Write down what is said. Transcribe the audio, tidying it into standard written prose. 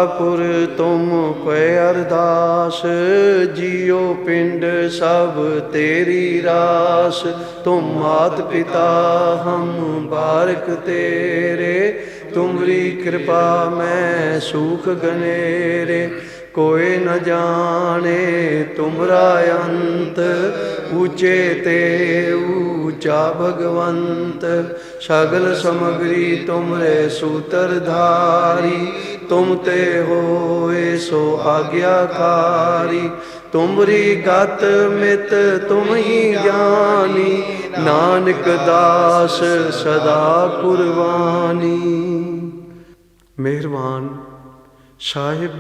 पुर तुम पे अरदास, जियो पिंड सब तेरी रास। तुम मात पिता हम बारक तेरे, तुमरी कृपा मैं सुख गनेरे। कोई न जाने तुमरा अंत, ऊंचे ते ऊंचा भगवंत। सगल समग्री तुमरे सूत्रधारी, तुम ते होए सो आज्ञाकारी। तुमरी गत मित तुम ही जानी, नानक दास सदा कुर्बानी। मेहरबान साहिब